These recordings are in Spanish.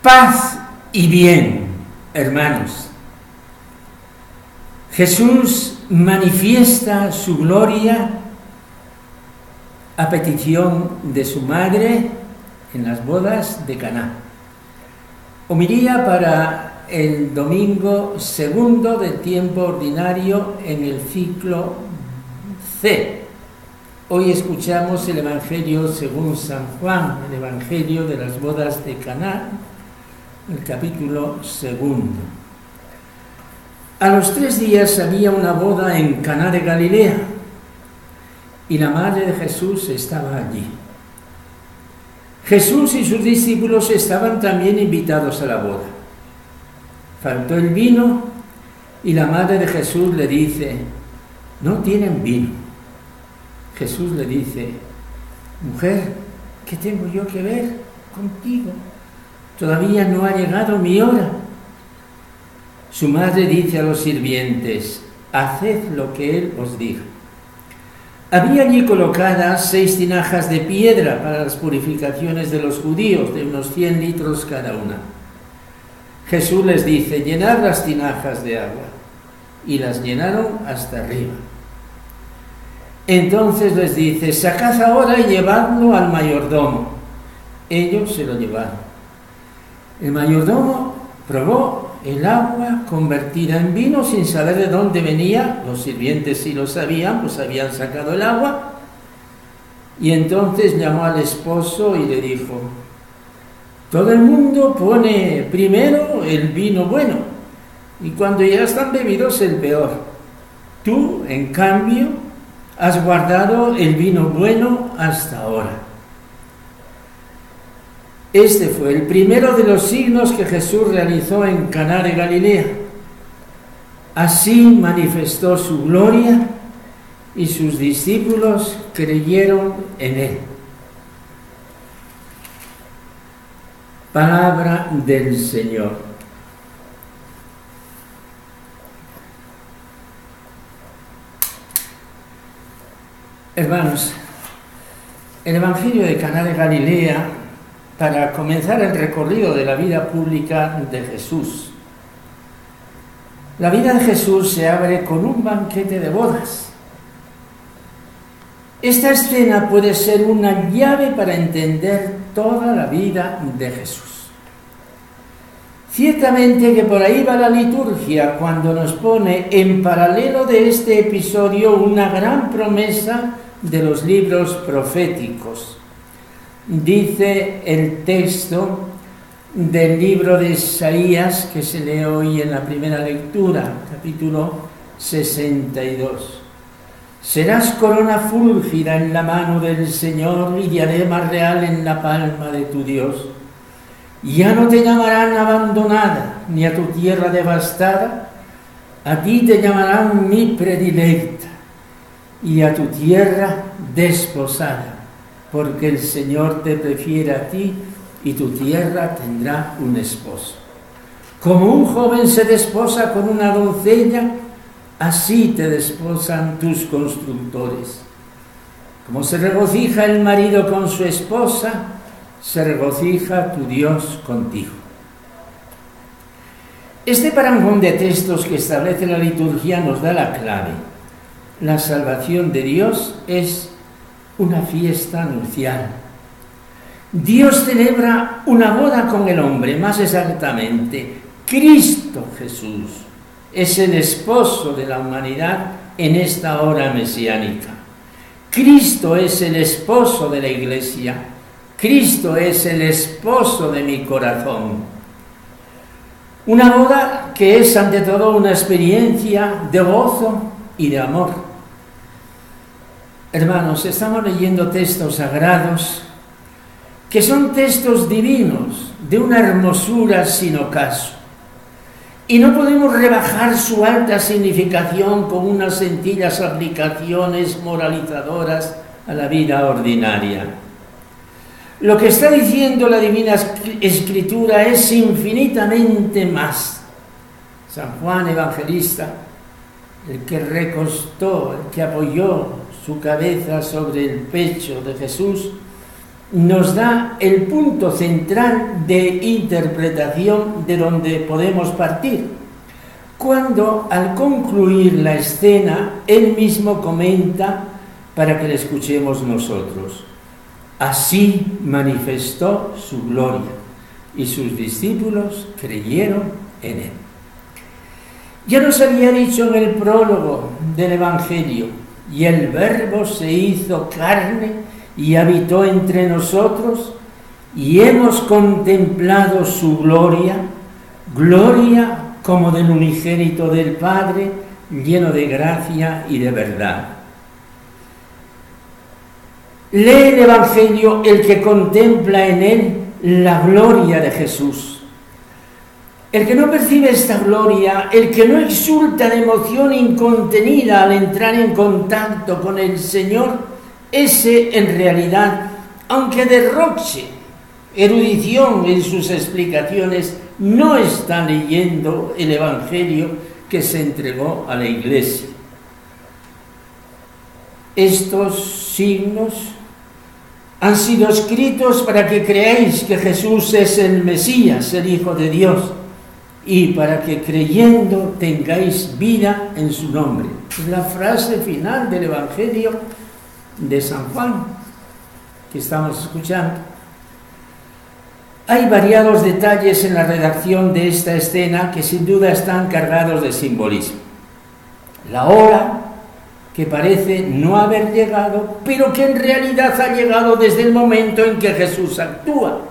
Paz y bien, hermanos. Jesús manifiesta su gloria a petición de su madre en las bodas de Caná. Homilía para el domingo segundo del tiempo ordinario en el ciclo C. Hoy escuchamos el Evangelio según San Juan, el Evangelio de las bodas de Caná, el capítulo segundo. A los 3 días había una boda en Caná de Galilea y la madre de Jesús estaba allí. Jesús y sus discípulos estaban también invitados a la boda. Faltó el vino y la madre de Jesús le dice: no tienen vino. Jesús le dice: mujer, ¿qué tengo yo que ver contigo? Todavía no ha llegado mi hora. Su madre dice a los sirvientes: haced lo que él os diga. Había allí colocadas 6 tinajas de piedra para las purificaciones de los judíos, de unos 100 litros cada una. Jesús les dice: llenad las tinajas de agua. Y las llenaron hasta arriba. Entonces les dice: sacad ahora y llevadlo al mayordomo. Ellos se lo llevaron. El mayordomo probó el agua convertida en vino sin saber de dónde venía. Los sirvientes sí lo sabían, pues habían sacado el agua. Y entonces llamó al esposo y le dijo: todo el mundo pone primero el vino bueno, y cuando ya están bebidos el peor. Tú, en cambio, has guardado el vino bueno hasta ahora. Este fue el primero de los signos que Jesús realizó en Caná de Galilea. Así manifestó su gloria y sus discípulos creyeron en él. Palabra del Señor. Hermanos, el Evangelio de Caná de Galilea, para comenzar el recorrido de la vida pública de Jesús. La vida de Jesús se abre con un banquete de bodas. Esta escena puede ser una llave para entender toda la vida de Jesús. Ciertamente que por ahí va la liturgia cuando nos pone en paralelo de este episodio una gran promesa de los libros proféticos. Dice el texto del libro de Isaías que se lee hoy en la primera lectura, capítulo 62. Serás corona fúlgida en la mano del Señor y diadema real en la palma de tu Dios. Ya no te llamarán abandonada, ni a tu tierra devastada, a ti te llamarán mi predilecta, y a tu tierra desposada, porque el Señor te prefiere a ti y tu tierra tendrá un esposo. Como un joven se desposa con una doncella, así te desposan tus constructores. Como se regocija el marido con su esposa, se regocija tu Dios contigo. Este parangón de textos que establece la liturgia nos da la clave. La salvación de Dios es una fiesta nupcial. Dios celebra una boda con el hombre, más exactamente, Cristo Jesús es el esposo de la humanidad en esta hora mesiánica. Cristo es el esposo de la Iglesia. Cristo es el esposo de mi corazón. Una boda que es ante todo una experiencia de gozo y de amor. Hermanos, estamos leyendo textos sagrados que son textos divinos, de una hermosura sin ocaso. Y no podemos rebajar su alta significación con unas sencillas aplicaciones moralizadoras a la vida ordinaria. Lo que está diciendo la Divina Escritura es infinitamente más. San Juan Evangelista, el que recostó, el que apoyó su cabeza sobre el pecho de Jesús, nos da el punto central de interpretación de donde podemos partir, cuando al concluir la escena, él mismo comenta para que le escuchemos nosotros: así manifestó su gloria, y sus discípulos creyeron en él. Ya nos había dicho en el prólogo del Evangelio: y el Verbo se hizo carne y habitó entre nosotros, y hemos contemplado su gloria, gloria como del unigénito del Padre, lleno de gracia y de verdad. Lee el Evangelio el que contempla en él la gloria de Jesús. El que no percibe esta gloria, el que no exulta de emoción incontenida al entrar en contacto con el Señor, ese en realidad, aunque derroche erudición en sus explicaciones, no está leyendo el Evangelio que se entregó a la Iglesia. Estos signos han sido escritos para que creáis que Jesús es el Mesías, el Hijo de Dios, y para que creyendo tengáis vida en su nombre. Es la frase final del Evangelio de San Juan que estamos escuchando. Hay variados detalles en la redacción de esta escena que sin duda están cargados de simbolismo. La hora, que parece no haber llegado, pero que en realidad ha llegado desde el momento en que Jesús actúa.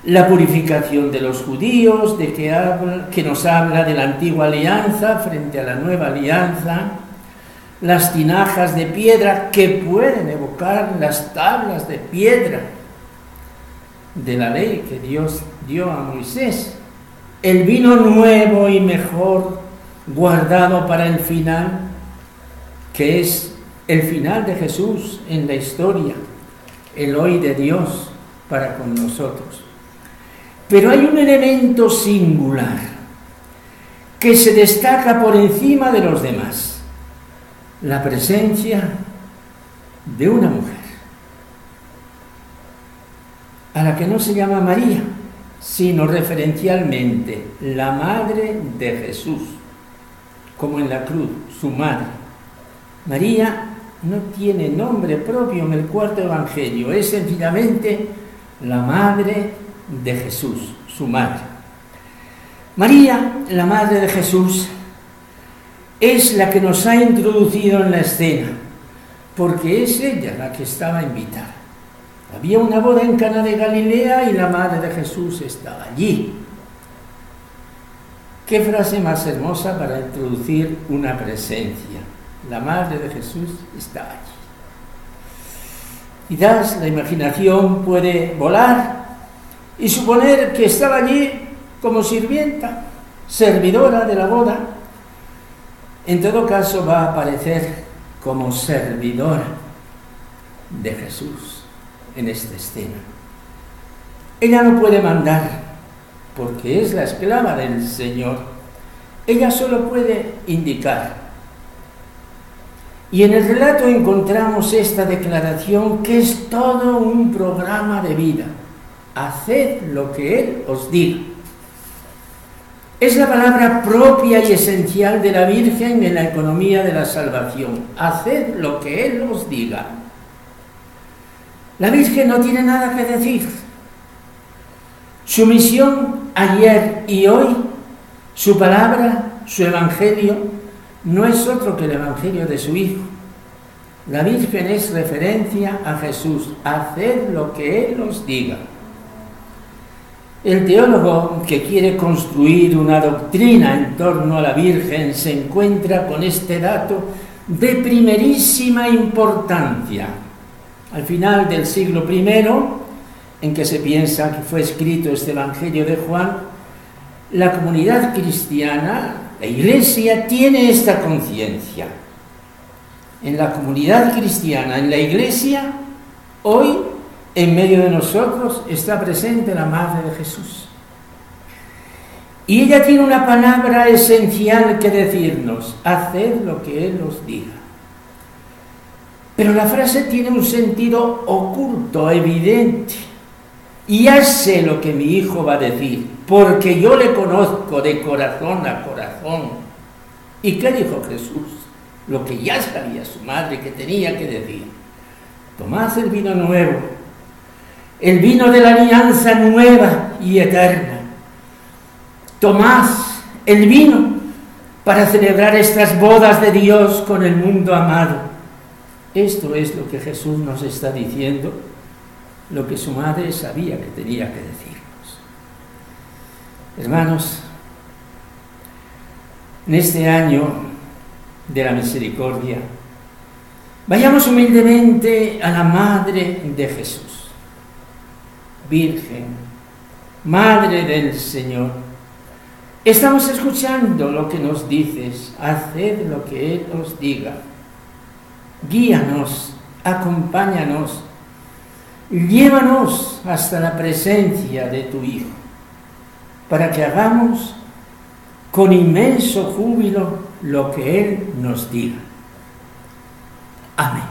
La purificación de los judíos, que nos habla de la antigua alianza frente a la nueva alianza, las tinajas de piedra que pueden evocar las tablas de piedra de la ley que Dios dio a Moisés, el vino nuevo y mejor guardado para el final, que es el final de Jesús en la historia, el hoy de Dios para con nosotros. Pero hay un elemento singular que se destaca por encima de los demás: la presencia de una mujer, a la que no se llama María, sino referencialmente la madre de Jesús, como en la cruz, su madre. María no tiene nombre propio en el cuarto evangelio, es sencillamente la madre de Jesús, su madre. María, la madre de Jesús, es la que nos ha introducido en la escena, porque es ella la que estaba invitada. Había una boda en Cana de Galilea y la madre de Jesús estaba allí. ¿Qué frase más hermosa para introducir una presencia? La madre de Jesús estaba allí. Quizás la imaginación puede volar y suponer que estaba allí como sirvienta, servidora de la boda. En todo caso va a aparecer como servidora de Jesús en esta escena. Ella no puede mandar porque es la esclava del Señor. Ella solo puede indicar. Y en el relato encontramos esta declaración que es todo un programa de vida. Haced lo que Él os diga. Es la palabra propia y esencial de la Virgen en la economía de la salvación. Haced lo que Él os diga. La Virgen no tiene nada que decir. Su misión ayer y hoy, su palabra, su evangelio, no es otro que el evangelio de su Hijo. La Virgen es referencia a Jesús. Haced lo que Él os diga. El teólogo que quiere construir una doctrina en torno a la Virgen se encuentra con este dato de primerísima importancia. Al final del siglo I, en que se piensa que fue escrito este Evangelio de Juan, la comunidad cristiana, la Iglesia, tiene esta conciencia. En la comunidad cristiana, en la Iglesia, hoy, en medio de nosotros, está presente la Madre de Jesús. Y ella tiene una palabra esencial que decirnos: haced lo que Él os diga. Pero la frase tiene un sentido oculto, evidente. Y ya sé lo que mi hijo va a decir, porque yo le conozco de corazón a corazón. ¿Y qué dijo Jesús? Lo que ya sabía su madre que tenía que decir. Tomad el vino nuevo, el vino de la alianza nueva y eterna. Tomad el vino para celebrar estas bodas de Dios con el mundo amado. Esto es lo que Jesús nos está diciendo, lo que su madre sabía que tenía que decirnos. Hermanos, en este año de la misericordia, vayamos humildemente a la Madre de Jesús, Virgen, Madre del Señor. Estamos escuchando lo que nos dices, haced lo que Él os diga. Guíanos, acompáñanos, llévanos hasta la presencia de tu Hijo, para que hagamos con inmenso júbilo lo que Él nos diga. Amén.